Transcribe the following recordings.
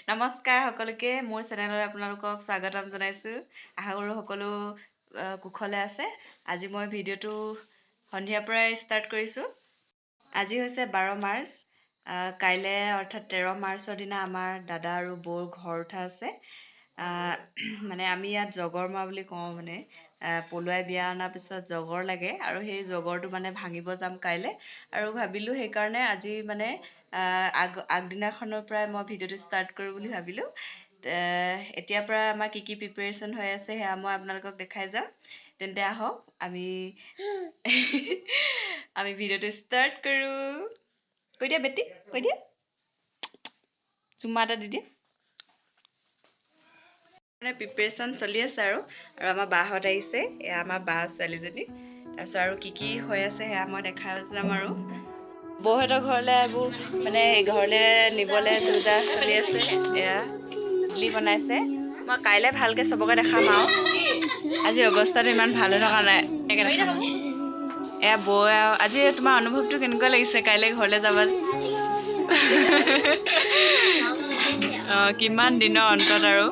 নমস্কাৰ সকলোকে মোৰ চেনেলত আপোনালোকক স্বাগতম জনাইছোঁ। আশা কৰোঁ সকলো কুশলে আছে। আজি মই ভিডিঅ'টো সন্ধিয়াৰ পৰাই ষ্টাৰ্ট কৰিছোঁ। আজি হৈছে 12 মাৰ্চ। কাইলৈ অৰ্থাৎ 13 মাৰ্চৰ দিনা আমাৰ দাদা আৰু বৌৰ ঘৰ উঠা আছে। মানে আমি ইয়াত জগৰ মৰা বুলি কওঁ। মানে পলুৱাই বিয়া অনাৰ পিছত জগৰ লাগে আৰু সেই জগৰটো মানে ভাঙিব যাম কাইলৈ। আৰু ভাবিলোঁ সেইকাৰণে আজি মানে আগদিনাখনৰ পৰাই মই ভিডিঅ'টো ষ্টাৰ্ট কৰোঁ বুলি ভাবিলোঁ। এতিয়াৰ পৰা আমাৰ কি প্ৰিপেৰেশ্যন হৈ আছে সেয়া মই আপোনালোকক দেখাই যাম। তেন্তে আহক আমি ভিডিঅ'টো ষ্টাৰ্ট কৰোঁ। কৈ দিয়া বেটি, কৈ দিয়া, চুমা এটা দি দিয়া। প্ৰিপেৰেশ্যন চলি আছে আৰু আমাৰ বাহঁত আহিছে। এয়া আমাৰ বা ছোৱালীজনী। তাৰপিছত আৰু কি হৈ আছে সেয়া মই দেখাই যাম। আৰু বৌহঁতৰ ঘৰলৈ এইবোৰ মানে ঘৰলৈ নিবলৈ যোজা চলি আছে। এয়া ইডলি বনাইছে। মই কাইলৈ ভালকৈ চবকে দেখাম আৰু আজি অৱস্থাটো ইমান ভাল হৈ থকা নাই। এয়া বৌ আজি তোমাৰ অনুভৱটো কেনেকুৱা লাগিছে কাইলৈ ঘৰলৈ যাবা? কিমান দিনৰ অন্তত আৰু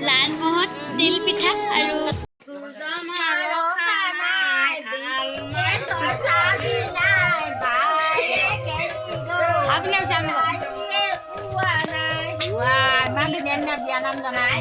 লালমোহন, তিল পিঠা আৰু বিয়ানাম জনাই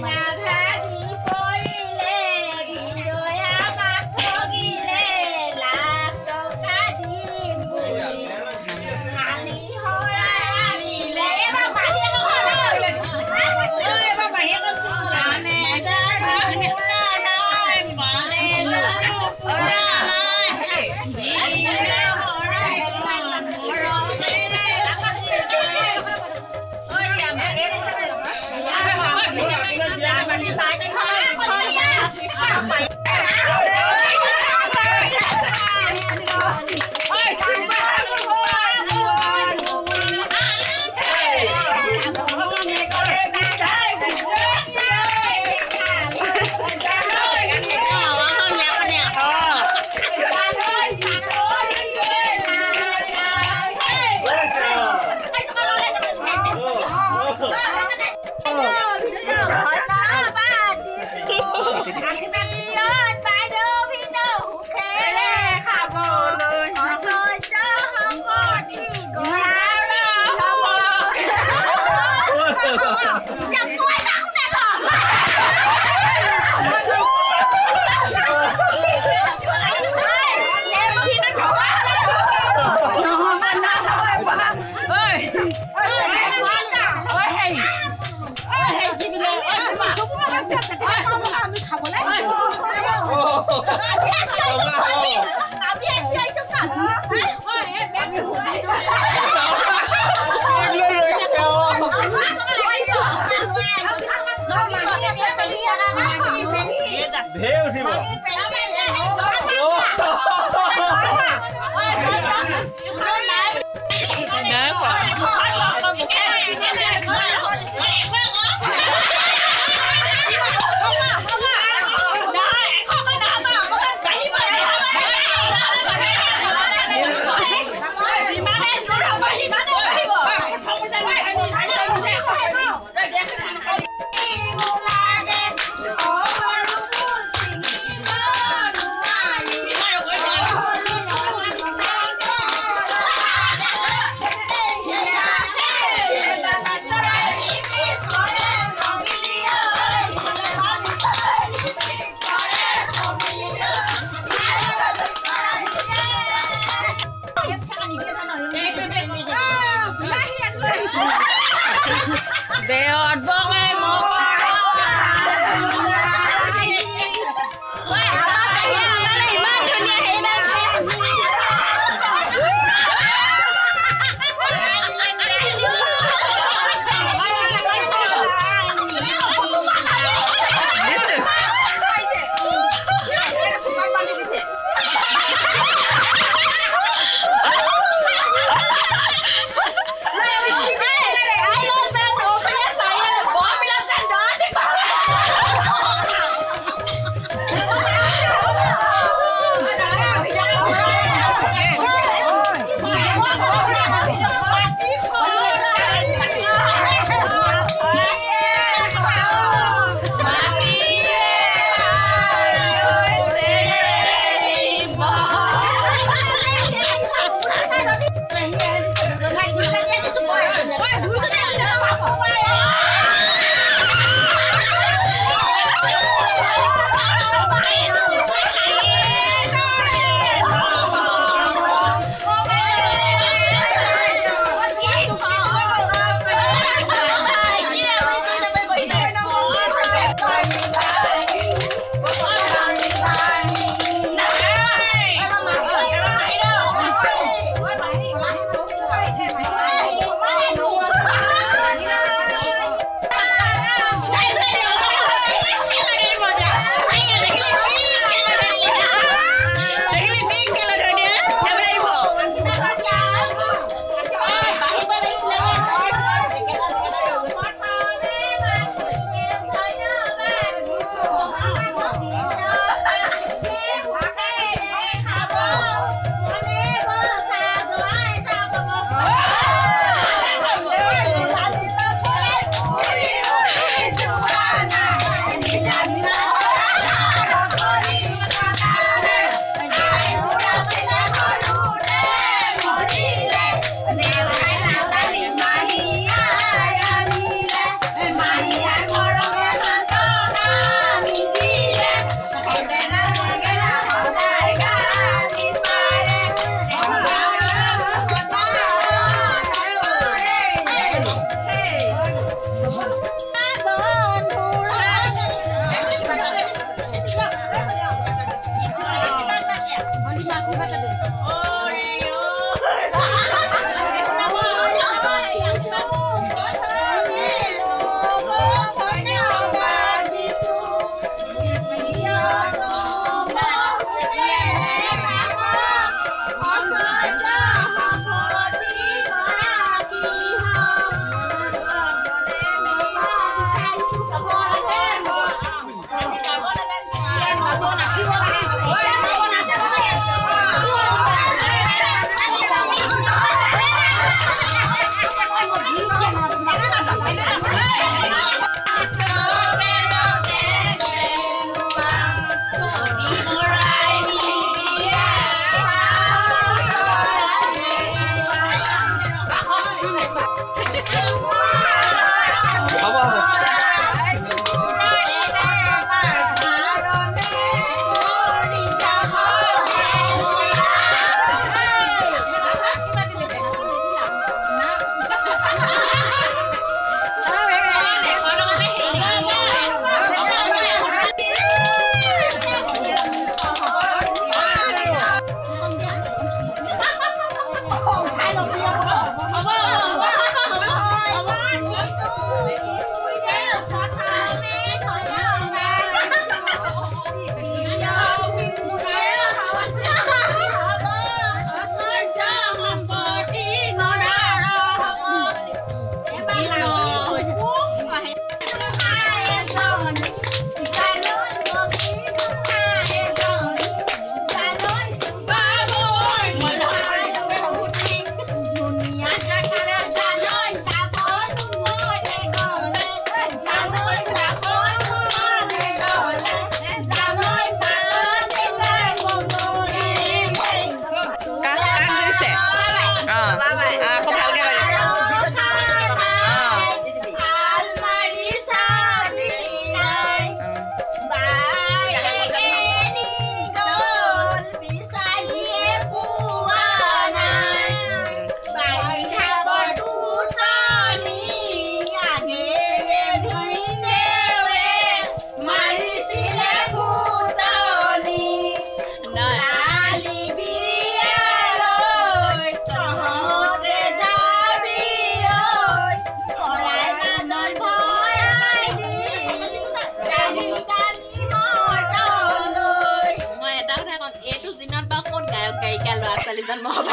জন্ম হ'ব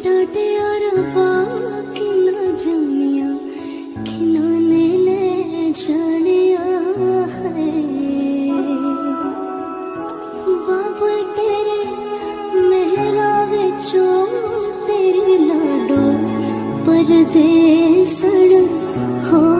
डांटे और बाकी न जानिया खिलौने ले जानिया है बाबुल तेरे मेहरा विचों तेरी लाडो परदेसण हो